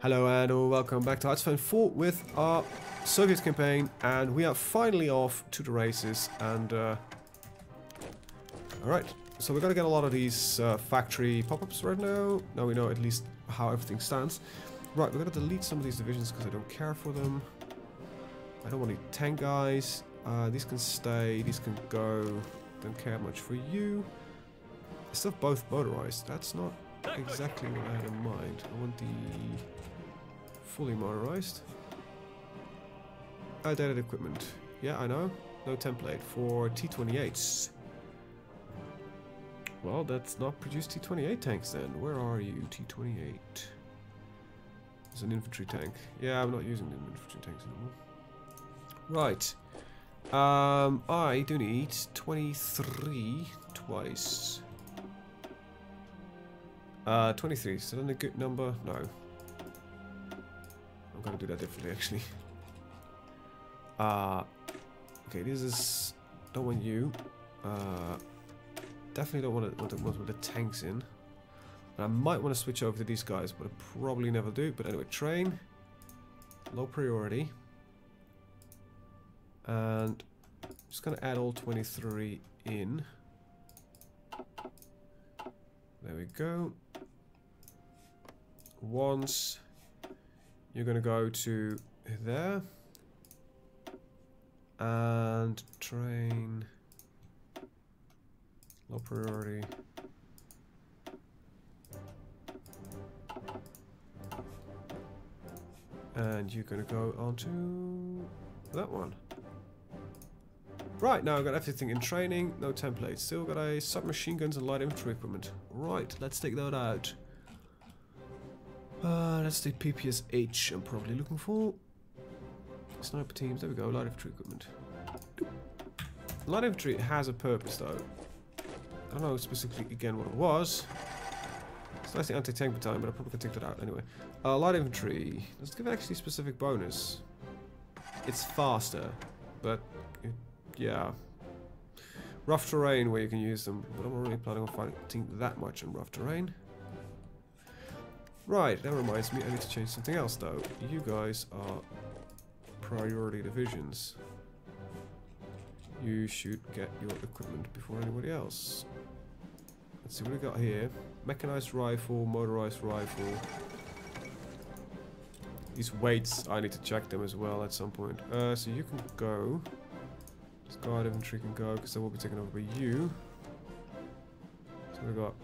Hello and welcome back to HoI4 with our Soviet campaign, and we are finally off to the races. And alright, so we're gonna get a lot of these factory pop-ups right now. Now we know at least how everything stands. Right, we're gonna delete some of these divisions because I don't care for them. I don't want any tank guys. These can stay, these can go. Don't care much for you. I still have both motorized. That's not exactly what I had in mind. I want the fully motorized. Outdated equipment. Yeah, I know. No template for T-28s. Well, let's not produce T-28 tanks then. Where are you, T-28? It's an infantry tank. Yeah, I'm not using the infantry tanks anymore. Right. I do need 23 twice. 23. Is that a good number? No. I'm gonna do that differently, actually. Okay, this is... Don't want you. Definitely don't want the ones with the tanks in. I might want to switch over to these guys, but I probably never do. But anyway, train. Low priority. And I'm just gonna add all 23 in. There we go. Once you're gonna go to there and train low priority. And you're gonna go onto that one. Right, now I've got everything in training, no templates. Still got a submachine guns and light infantry equipment. Right, let's take that out. That's the PPSH I'm probably looking for. Sniper teams, there we go, light infantry equipment. Light infantry has a purpose though. I don't know specifically again what it was. It's nice the anti-tank battalion, but I probably can take that out anyway. Light infantry, does it give actually a specific bonus? It's faster, but yeah. Rough terrain where you can use them, but I'm not really planning on fighting that much in rough terrain. Right, that reminds me, I need to change something else though. You guys are priority divisions. You should get your equipment before anybody else. Let's see what we got here. Mechanized rifle, motorized rifle. These weights, I need to check them as well at some point. So you can go. This guard infantry can go because they will be taken over by you. So we got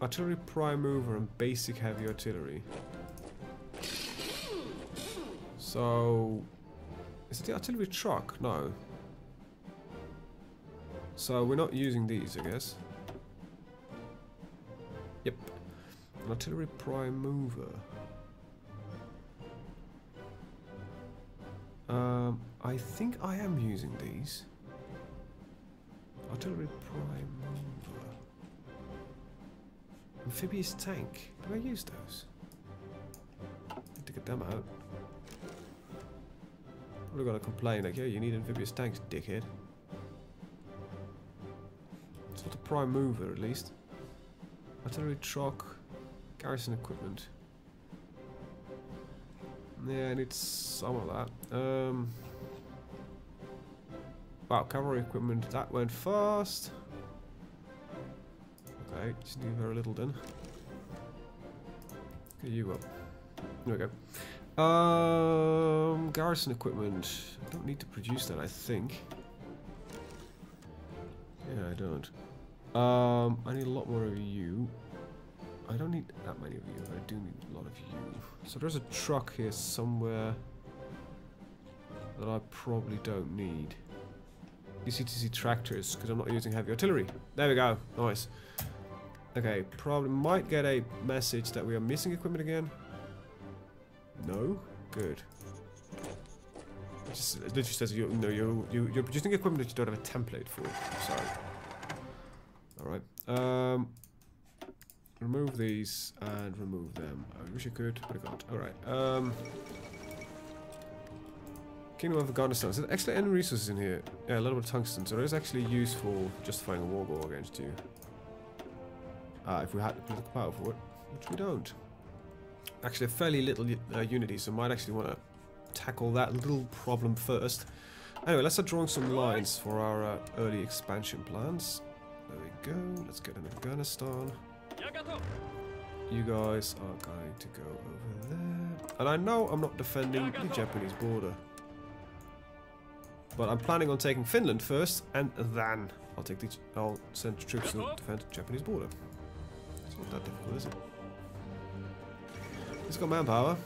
artillery prime mover and basic heavy artillery. So is it the artillery truck? No. So we're not using these, I guess. Yep. An artillery prime mover. I think I am using these. Artillery prime mover. Amphibious tank. Do I use those? Need to get them out. Probably gonna complain like, yeah, you need amphibious tanks, dickhead. It's not a prime mover, at least. Artillery truck, garrison equipment. Yeah, I need some of that. Wow, cavalry equipment, that went fast. Okay, just need very little then. Get you up. There we go. Garrison equipment. I don't need to produce that, I think. Yeah, I don't. I need a lot more of you. I don't need that many of you, but I do need a lot of you. So there's a truck here somewhere that I probably don't need. DCTC tractors, because I'm not using heavy artillery. There we go. Nice. Okay, probably might get a message that we are missing equipment again. No? Good. It just literally says you're producing equipment that you don't have a template for. Sorry. Alright. Remove these and remove them. I wish I could, but I can't. Alright. Kingdom of Afghanistan. Is there actually any resources in here? Yeah, a little bit of tungsten, so it is actually useful justifying a war goal against you. If we had the political power for it, which we don't. actually a fairly little unity, so I might actually want to tackle that little problem first. Anyway, let's start drawing some lines for our early expansion plans. There we go. Let's get in Afghanistan. You guys are going to go over there. And I know I'm not defending the Japanese border. But I'm planning on taking Finland first, and then I'll send troops to defend the Japanese border. It's not that difficult, is it? It's got manpower.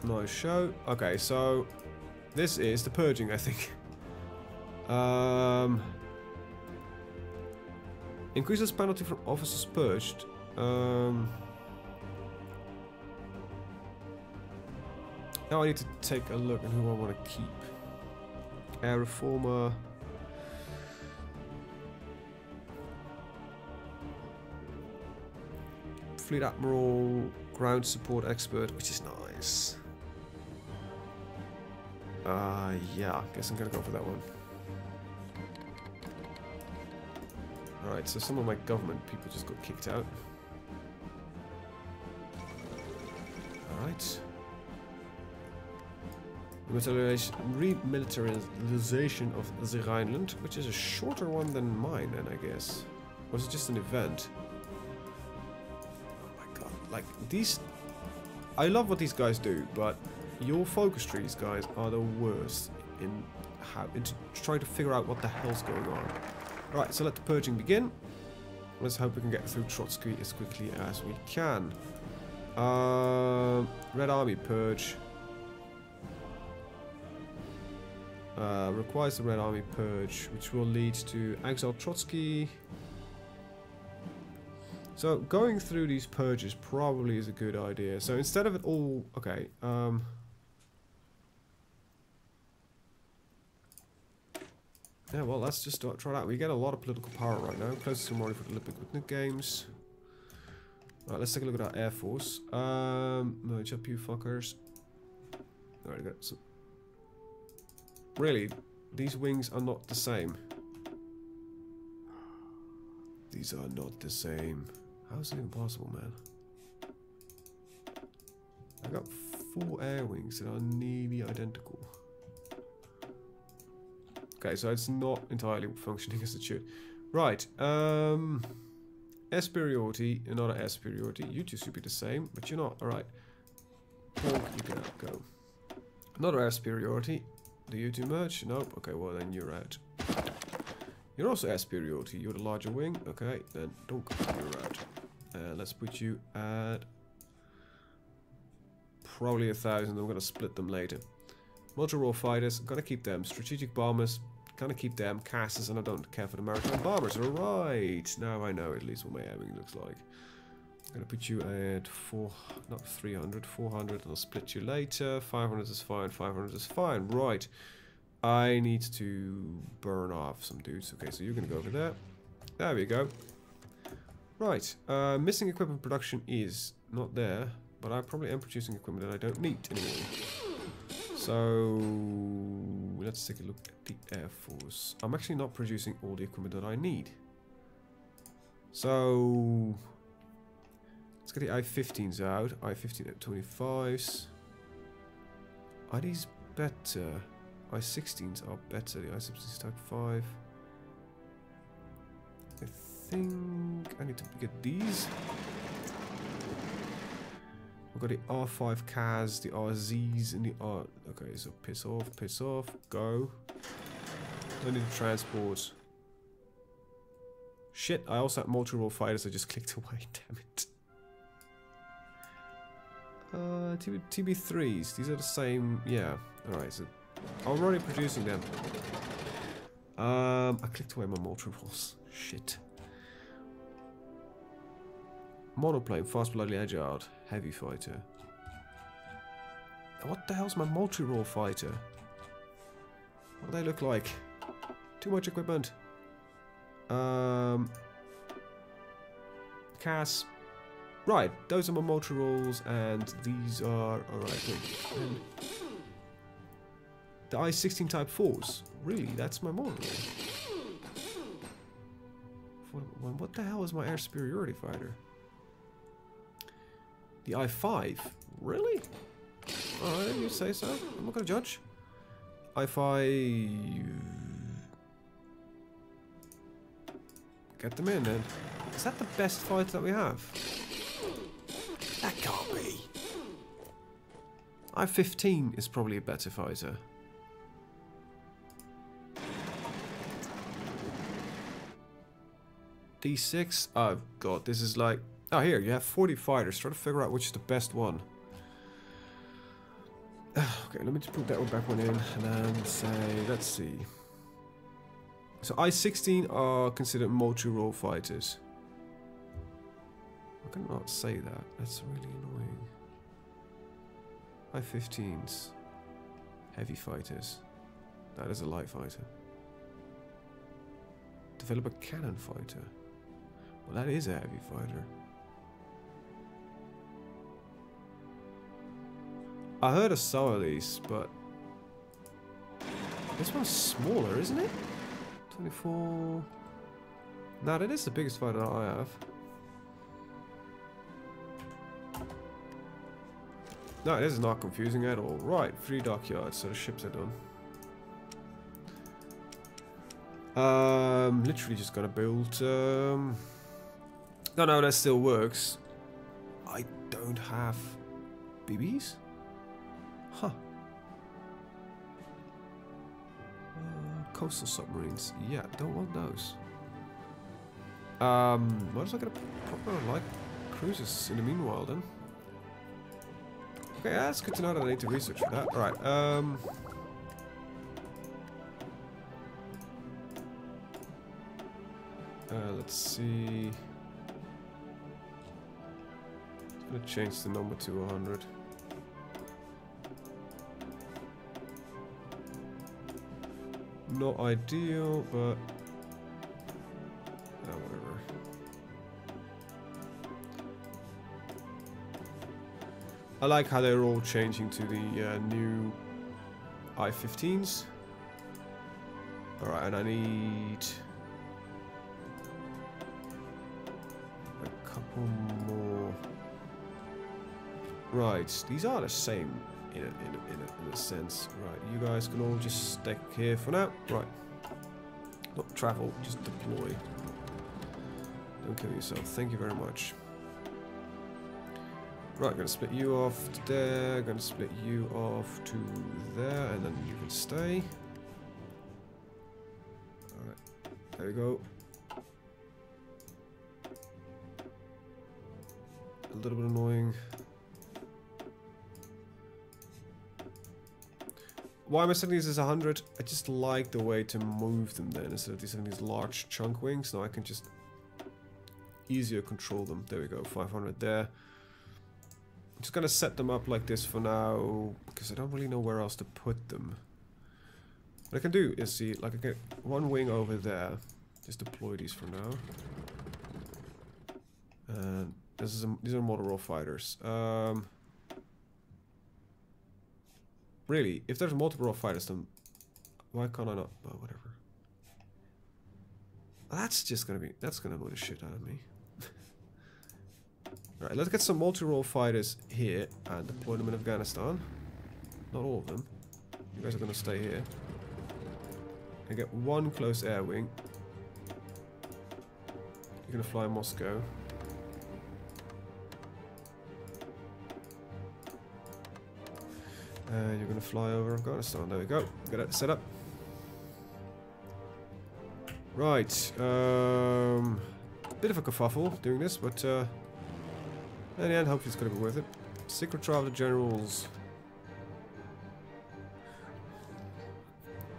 Nice show. Okay, so this is the purging, I think. Increases penalty for officers purged. Now I need to take a look at who I want to keep. Air reformer. Fleet admiral, ground support expert, which is nice. Yeah, guess I'm gonna go for that one. Alright, so some of my government people just got kicked out. Alright. Remilitarization of the Rhineland, which is a shorter one than mine, then I guess. Or is it just an event? Oh my god, like these... I love what these guys do, but your focus trees, guys, are the worst in trying to figure out what the hell's going on. Right, so let the purging begin. Let's hope we can get through Trotsky as quickly as we can. Red Army purge. Requires the Red Army purge, which will lead to exile Trotsky. So going through these purges probably is a good idea. So instead of it all, okay. Yeah, well, let's just try that. We get a lot of political power right now. Closest to Mori for the Olympic Winter Games. Alright, let's take a look at our Air Force. Merge up, you fuckers. Alright, got some. Really, these wings are not the same. These are not the same. How is it even possible, man? I got 4 air wings that are nearly identical. Okay, so it's not entirely functioning as it should. Right, air superiority, another air superiority. You two should be the same, but you're not. Alright. You can go. Another air superiority. Do you two merge? Nope. Okay, well then you're out. You're also air superiority. You're the larger wing. Okay, then don't go. You're out. Let's put you at probably 1,000. I'm gonna split them later. Multi-role fighters. Gotta keep them. Strategic bombers. Gonna keep them. Casters, and I don't care for the maritime bombers. Alright. Now I know at least what my air wing looks like. I'm gonna put you at 400, and I'll split you later. 500 is fine, 500 is fine. Right. I need to burn off some dudes. Okay, so you're gonna go over there. There we go. Right. Missing equipment production is not there, but I probably am producing equipment that I don't need anymore. So let's take a look at the Air Force. I'm actually not producing all the equipment that I need. So let's get the I-15s out. I-15 at 25s. Are these better? I-16s are better. The I-16s Type 5. I think I need to get these. I've got the R5 CAS, the RZs, and the R... Okay, so piss off, go. Don't need to transport. Shit, I also have multi-role fighters, I just clicked away, damn it. TB3s, these are the same, yeah. Alright, so I'm already producing them. I clicked away my multi-rolls, shit. Monoplane, fast, bloodily agile, heavy fighter. What the hell's my multi-role fighter? What do they look like? Too much equipment. CAS. Right, those are my multi-rolls, and these are... Alright, and the I-16 Type 4s. Really, that's my model. What the hell is my air superiority fighter? The I5? Really? Alright, you say so. I'm not gonna judge. I5... Get them in then. Is that the best fighter that we have? That can't be. I-15 is probably a better fighter. D6? Oh god, this is like... Oh here, you have 40 fighters. Try to figure out which is the best one. Okay, let me just put that one back one in and then say, let's see. So I-16 are considered multi-role fighters. I cannot say that. That's really annoying. I-15s. Heavy fighters. That is a light fighter. Develop a cannon fighter. Well, that is a heavy fighter. I heard of some of these, but this one's smaller, isn't it? 24. Nah, that is the biggest fighter that I have. No, this is not confusing at all. Right, 3 dockyards, so the ships are done. Literally just gonna build. No, that still works. I don't have BBs. Huh. Coastal submarines. Yeah, don't want those. Why does I get a proper light cruisers in the meanwhile then? Okay, that's good to know that I need to research for that. Alright, let's see. I'm gonna change the number to 100. Not ideal, but whatever. I like how they're all changing to the new I-15s. Alright, and I need a couple more. Right, these are the same in a sense. Right, you guys can all just stick here for now. Right. Not travel, just deploy. Don't kill yourself. Thank you very much. Right, gonna split you off to there, gonna split you off to there, and then you can stay. Alright, there we go. A little bit annoying. Why am I setting these as 100? I just like the way to move them then, instead of setting these large chunk wings. Now I can just easier control them. There we go, 500 there. I'm just gonna set them up like this for now, because I don't really know where else to put them. What I can do is see, like I get one wing over there. Just deploy these for now. And these are multi-role fighters. Really, if there's multiple fighters, then why can't I not? Oh, whatever. That's gonna annoy the shit out of me. Alright, let's get some multi-role fighters here and deploy them in Afghanistan. Not all of them. You guys are gonna stay here. And get one close air wing. You're gonna fly Moscow. And you're going to fly over Afghanistan. There we go. Get it set up. Right. Bit of a kerfuffle doing this, but in the end, hopefully it's going to be worth it. Secret trial of the generals.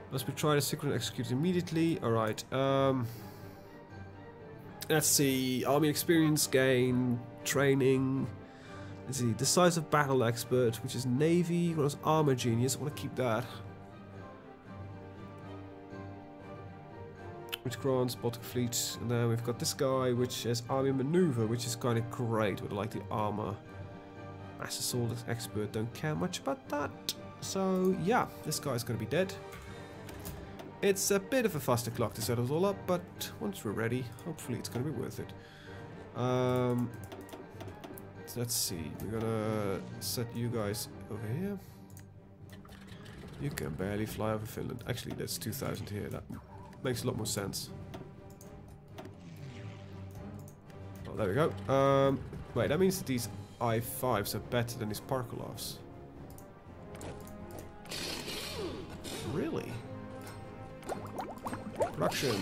Must be tried as secret and executed immediately. Alright. Let's see. Army experience gain. Training. Let's see, decisive battle expert, which is Navy, what was armor genius, I want to keep that. Which grants Baltic fleet, and then we've got this guy, which is army maneuver, which is kind of great, with like the armor. Mass assault expert, don't care much about that. So yeah, this guy's going to be dead. It's a bit of a faster clock to set us all up, but once we're ready, hopefully it's going to be worth it. let's see. We're gonna set you guys over here. You can barely fly over Finland. Actually, that's 2,000 here. That makes a lot more sense. Oh, there we go. Wait, that means that these I5s are better than these Parkolovs. Really? Production.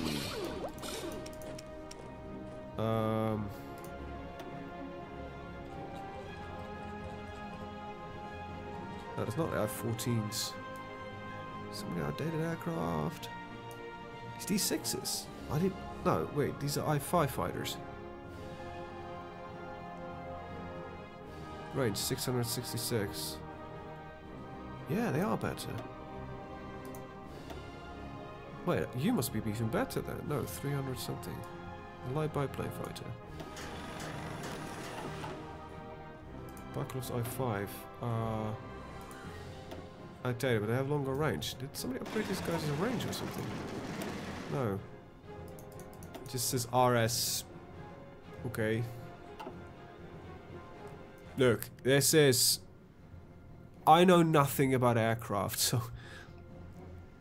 No, it's not F-14s. So many outdated aircraft. It's D6s. I didn't. No, wait. These are I-5 fighters. Range 666. Yeah, they are better. Wait, you must be even better then. No, 300 something. A light biplane fighter. Parkolov's I-5. Outdated, but they have longer range. Did somebody upgrade these guys as a range or something? No. It just says RS. Okay. Look, this is... I know nothing about aircraft, so...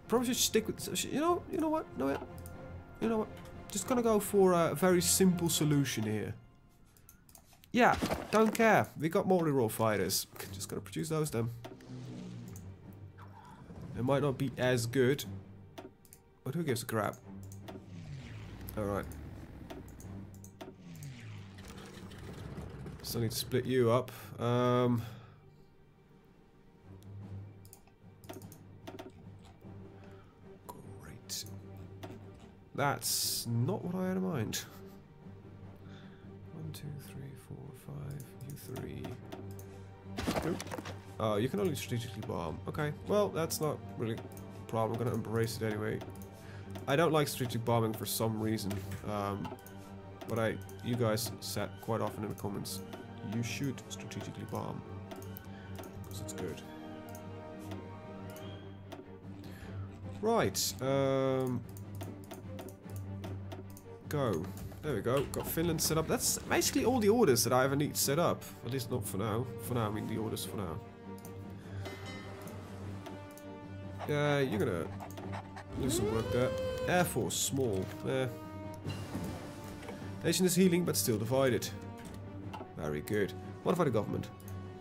Probably should stick with... You know what? You know what? Just gonna go for a very simple solution here. Yeah, don't care. We got multi-role fighters. Just gotta produce those then. They might not be as good, but who gives a crap? Alright. Still need to split you up. Great. That's not what I had in mind. 1, 2, 3, 4, 5. You 3. Nope. Oh, you can only strategically bomb. Okay, well, that's not really a problem. I'm gonna embrace it anyway. I don't like strategic bombing for some reason. But you guys said quite often in the comments, you should strategically bomb. Because it's good. Right, go. There we go. Got Finland set up. That's basically all the orders that I ever need set up. At least not for now. For now, I mean the orders for now. Yeah, you're gonna do some work there. Air Force, small. Nation is healing, but still divided. Very good. Modify the government.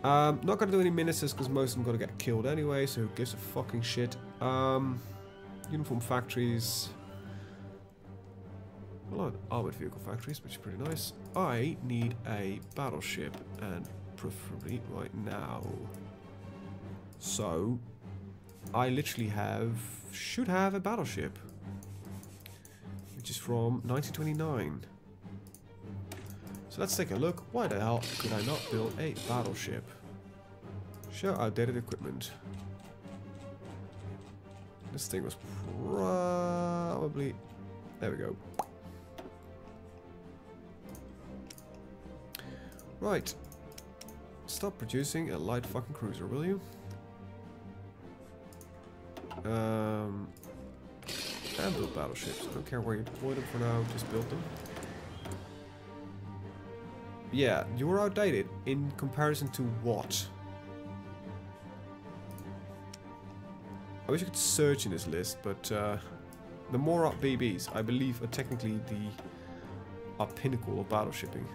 Not gonna do any ministers because most of them gonna get killed anyway, so who gives a fucking shit. Uniform factories. A lot of armored vehicle factories, which is pretty nice. I need a battleship, and preferably right now. So, I literally should have a battleship, which is from 1929. So let's take a look. Why the hell could I not build a battleship? Show outdated equipment. This thing was probably... There we go. Right. Stop producing a light fucking cruiser, will you? And build battleships. I don't care where you deploy them for now, just build them. Yeah, you were outdated in comparison to what? I wish I could search in this list, but the Morot BBs, I believe, are technically the pinnacle of battleshipping.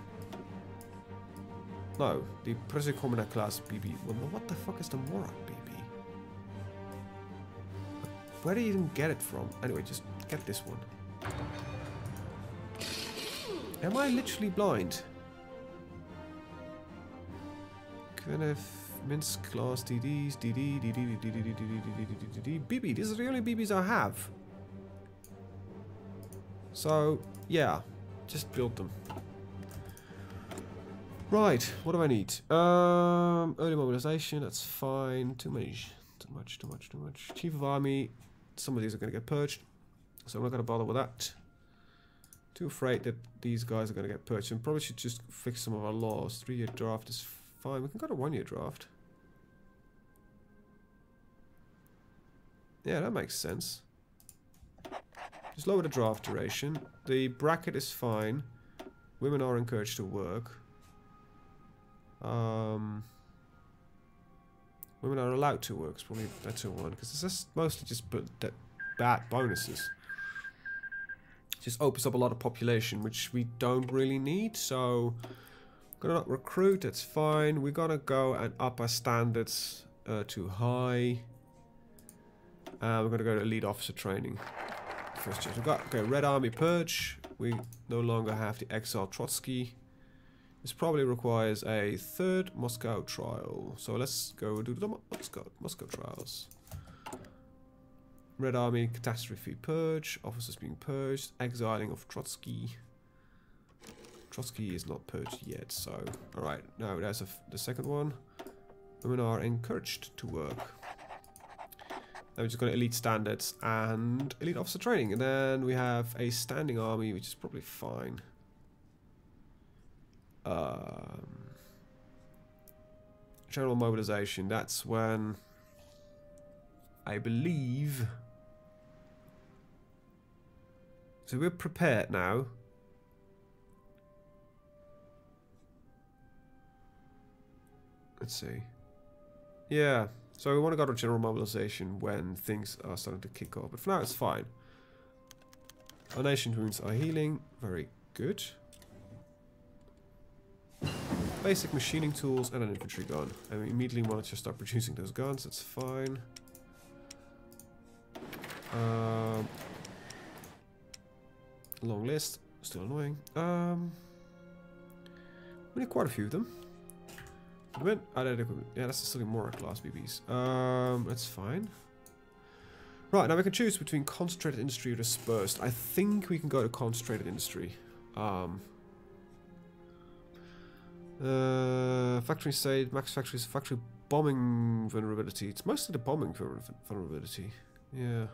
No, the Prussia Commoner class BB. Well, what the fuck is the Morot BB? Where do you even get it from? Anyway, just get this one. Am I literally blind? Kvenef, Minsk class DDs, DD, BB. These are the only BBs I have. So, yeah, just build them. Right, what do I need? Early mobilization, that's fine. Too much. Chief of Army, some of these are going to get purged, so I'm not going to bother with that. Too afraid that these guys are going to get purged, and probably should just fix some of our laws. 3-year draft is fine. We can go to 1-year draft. Yeah, that makes sense. Just lower the draft duration. The bracket is fine. Women are encouraged to work. Women are allowed to work. It's probably a better one because it's just mostly just bad bonuses. Just opens up a lot of population, which we don't really need. So, gonna not recruit. That's fine. We're gonna go and up our standards to high. We're gonna go to elite officer training. First change. We've got okay. Red Army purge. We no longer have the exile Trotsky. This probably requires a third Moscow trial. So let's go do the Moscow trials. Red Army catastrophe purge. Officers being purged. Exiling of Trotsky. Trotsky is not purged yet. So all right. Now there's the second one. Women are encouraged to work. Then we're just going to elite standards and elite officer training. And then we have a standing army, which is probably fine. General mobilization. That's when I believe. So we're prepared now. Let's see. Yeah. So we want to go to general mobilization when things are starting to kick off. But for now, it's fine. Our nation's wounds are healing. Very good. Basic machining tools and an infantry gun. And we immediately want to just start producing those guns. That's fine. Long list. Still annoying. We need quite a few of them. Yeah, that's still more class BBs. That's fine. Right, now we can choose between concentrated industry or dispersed. I think we can go to concentrated industry. Factory state, max factories, factory bombing vulnerability. It's mostly the bombing vulnerability. Yeah.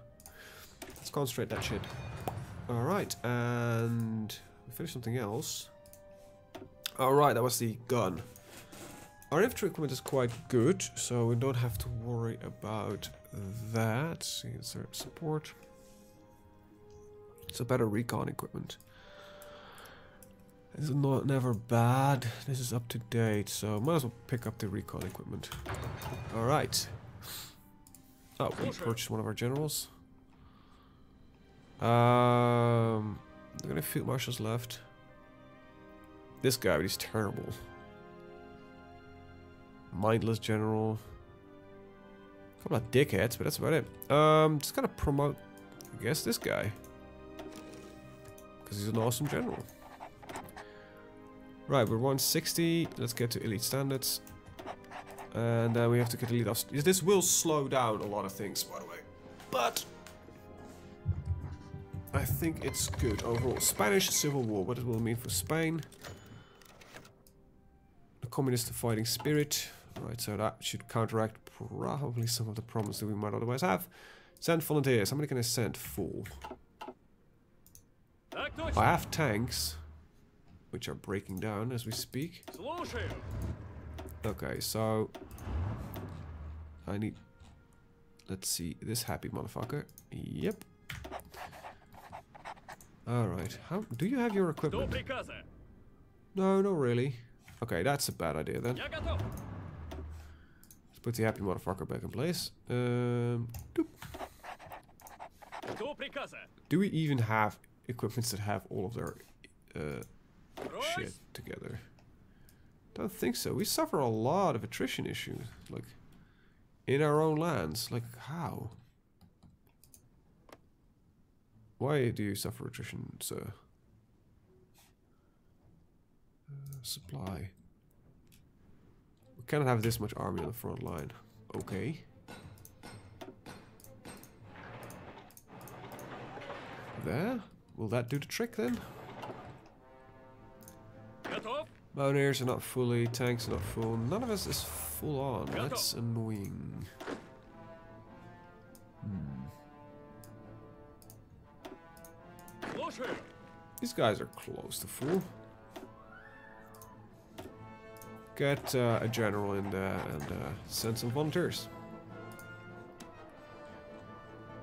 Let's concentrate that shit. Alright, and we finished something else. Alright, that was the gun. Our infantry equipment is quite good, so we don't have to worry about that. Support. It's a better recon equipment. This is never bad. This is up to date, so might as well pick up the recon equipment. Alright. Oh, we purchased one of our generals. There are gonna field marshals left. This guy, he's terrible. Mindless general. A couple of dickheads, but that's about it. Just gonna promote, I guess, this guy. Because he's an awesome general. Right, we're 160. Let's get to elite standards. And then we have to get elite officers. This will slow down a lot of things, by the way. But I think it's good overall. Spanish Civil War. What it will mean for Spain. The communist fighting spirit. Right, so that should counteract probably some of the problems that we might otherwise have. Send volunteers. How many can I send? 4. I have tanks, which are breaking down as we speak. Okay, so I need. Let's see this happy motherfucker. Yep. All right. How do you have your equipment? No, not really. Okay, that's a bad idea then. Let's put the happy motherfucker back in place. Doop. Do we even have equipments that have all of their shit together? Don't think so. We suffer a lot of attrition issues, like in our own lands. Like how? Why do you suffer attrition, sir? Supply. We cannot have this much army on the front line. Okay. There? Will that do the trick then? Mountaineers are not fully, tanks are not full. None of us is full on. That's annoying. These guys are close to full. Get a general in there and send some volunteers.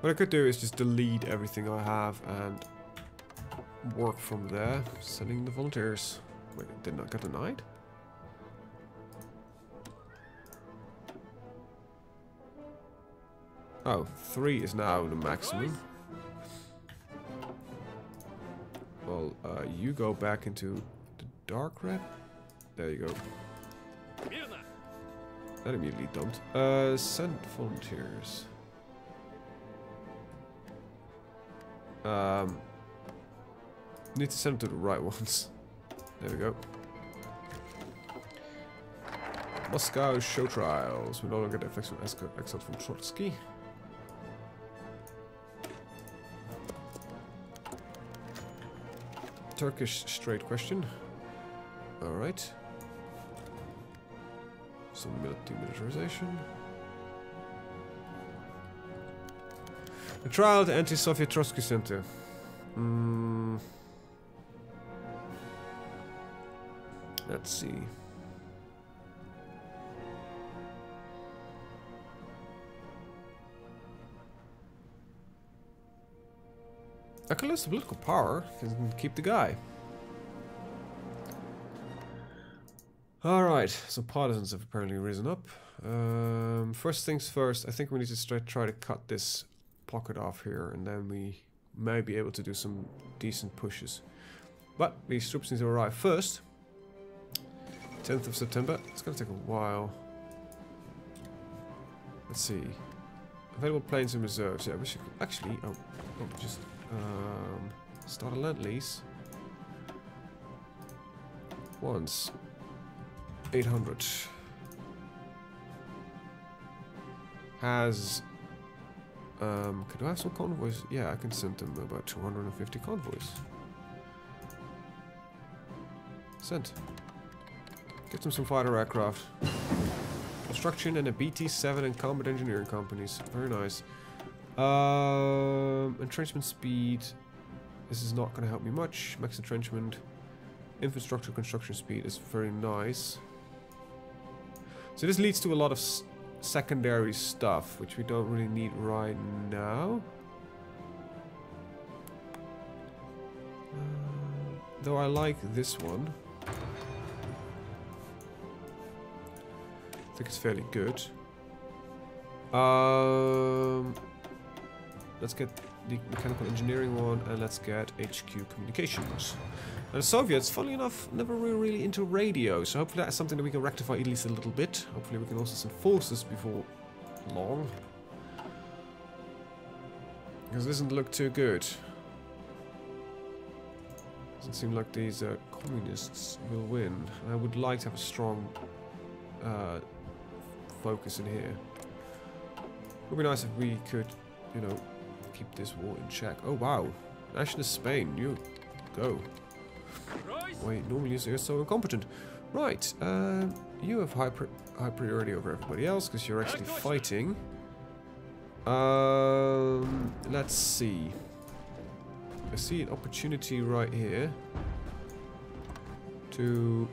What I could do is just delete everything I have and work from there, sending the volunteers. Wait, did not get denied? Oh, 3 is now the maximum. Well, you go back into the dark red. There you go. That immediately dumped. Send volunteers. Need to send them to the right ones. There we go. Moscow show trials. We no longer get effects from exile from Trotsky. Turkish straight question. Alright. Some demilitarization. The trial at the anti-Soviet Trotsky Center. Let's see. I can lose the political power and keep the guy. Alright, some partisans have apparently risen up. First things first, I think we need to try to cut this pocket off here, and then we may be able to do some decent pushes. But these troops need to arrive first. 10th of September. It's gonna take a while. Let's see. Available planes and reserves. Yeah, we should actually. Just start a land lease. Once. 800. Has. Could I have some convoys? Yeah, I can send them about 250 convoys. Sent. Get them some fighter aircraft. Construction and a BT-7 and combat engineering companies. Very nice. Entrenchment speed. This is not going to help me much. Max entrenchment. Infrastructure construction speed is very nice. So this leads to a lot of secondary stuff, which we don't really need right now. Though I like this one. I think it's fairly good. Let's get the mechanical engineering one, and let's get HQ communications. And the Soviets, funnily enough, never were really into radio, so hopefully that's something that we can rectify at least a little bit. Hopefully we can also send forces before long. Because it doesn't look too good. Doesn't seem like these communists will win. And I would like to have a strong focus in here. It would be nice if we could, you know, keep this war in check. Oh wow, nationalist Spain, you go. Wait, normally you're so incompetent. Right, you have high priority over everybody else because you're actually fighting. Let's see. I see an opportunity right here to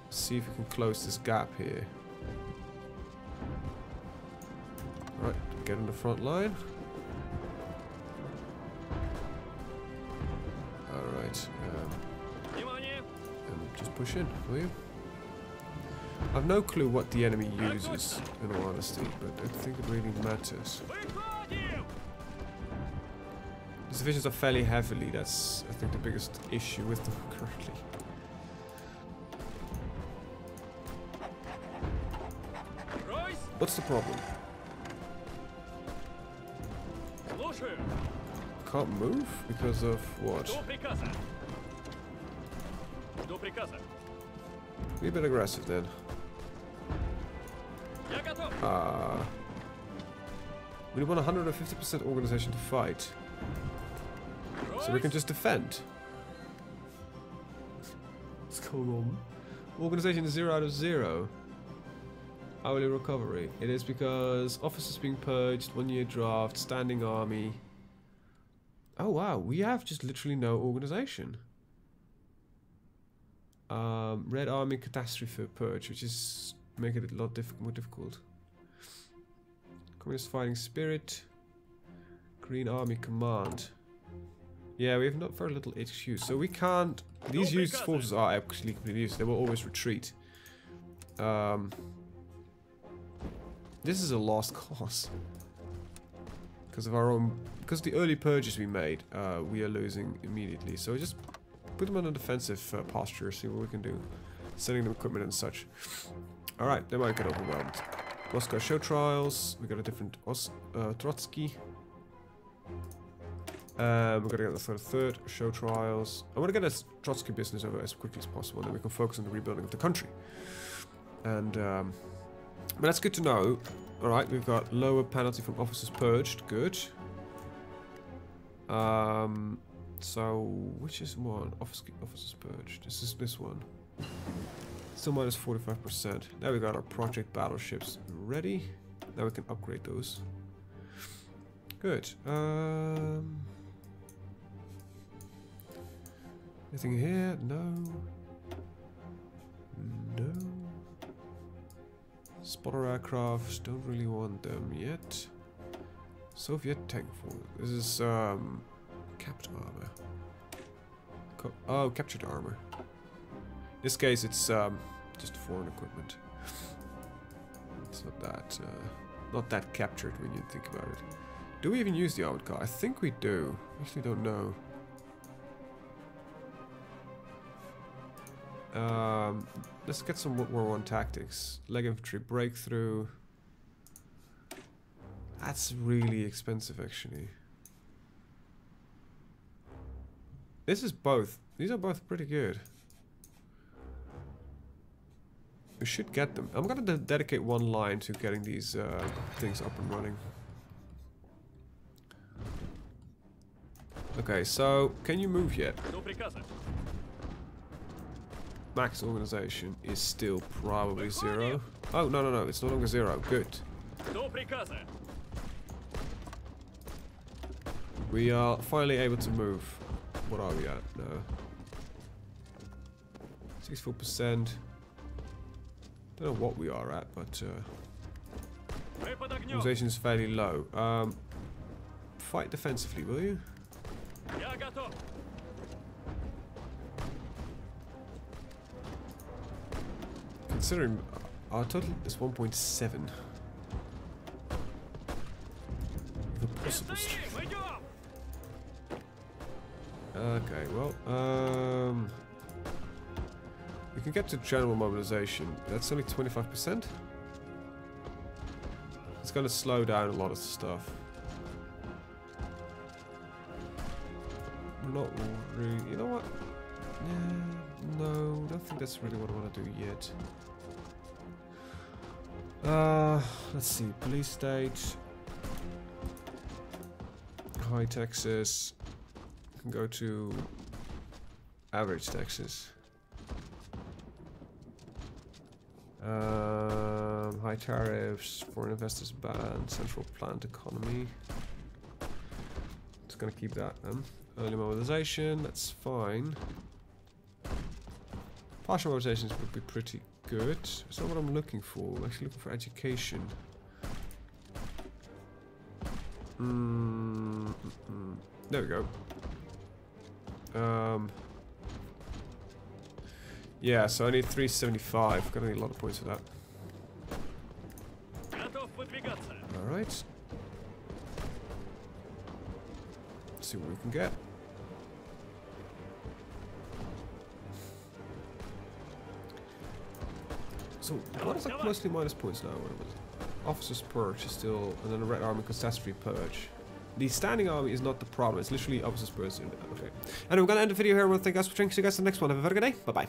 see if we can close this gap here. Right, get in the front line. Alright, just push in, will you? I've no clue what the enemy uses, in all honesty, but I don't think it really matters. These divisions are fairly heavily, that's, I think, the biggest issue with them currently. What's the problem? Can't move because of what? Be a bit aggressive then. We want 150% organization to fight. So we can just defend. What's going on? Organization is 0 out of 0. Hourly recovery. It is because officers being purged, 1-year draft, standing army. Oh wow, we have just literally no organization. Red Army catastrophe purge, which is making it a lot more difficult. Communist fighting spirit. Green Army command. Yeah, we have not very little HQ, so we can't. These used forces are actually completely useless. They will always retreat. This is a lost cause. because of our own, because of the early purges we made, we are losing immediately. So just put them on a defensive posture, see what we can do. Sending them equipment and such. Alright, they might get overwhelmed. Moscow show trials. We got a different Trotsky. We're gonna get the third show trials. I want to get this Trotsky business over as quickly as possible, and then we can focus on the rebuilding of the country. And but that's good to know. All right, we've got lower penalty from officers purged. Good. So which is one? Officers purged. This is this one. Still minus 45%. Now we got our project battleships ready. Now we can upgrade those. Good. Anything here? No. No. Spotter aircrafts. Don't really want them yet. Soviet tank force. This is capped armor. Oh, captured armor. In this case, it's just foreign equipment. It's not that captured when you think about it. Do we even use the armored car? I think we do. I actually don't know. Let's get some World War I tactics. Leg infantry breakthrough. That's really expensive, actually. This is both. These are both pretty good. We should get them. I'm gonna dedicate one line to getting these things up and running. Okay, so can you move yet? Max organization is still probably 0. Oh, no, it's no longer 0. Good. We are finally able to move. What are we at now? 64%. Don't know what we are at, but organization is fairly low. Fight defensively, will you? Considering our total is 1.7. The possible strength. Okay, well, we can get to general mobilization. That's only 25%. It's going to slow down a lot of stuff. Not really. You know what? Yeah, no, I don't think that's really what I want to do yet. Let's see. Police state. High taxes. We can go to average taxes. High tariffs, foreign investors banned, central planned economy. Just gonna keep that then. Early mobilization, that's fine. Partial mobilizations would be pretty good. It's not what I'm looking for. I'm actually looking for education. There we go. Yeah, so I need 375. Gonna need a lot of points for that. Alright. See what we can get. So, what is that mostly minus points now? What was it? Officers purge is still, and then the Red Army catastrophe purge. The standing army is not the problem, it's literally officers purge. Okay. And we're gonna end the video here. I want to thank you guys for watching. See you guys in the next one. Have a very good day. Bye bye.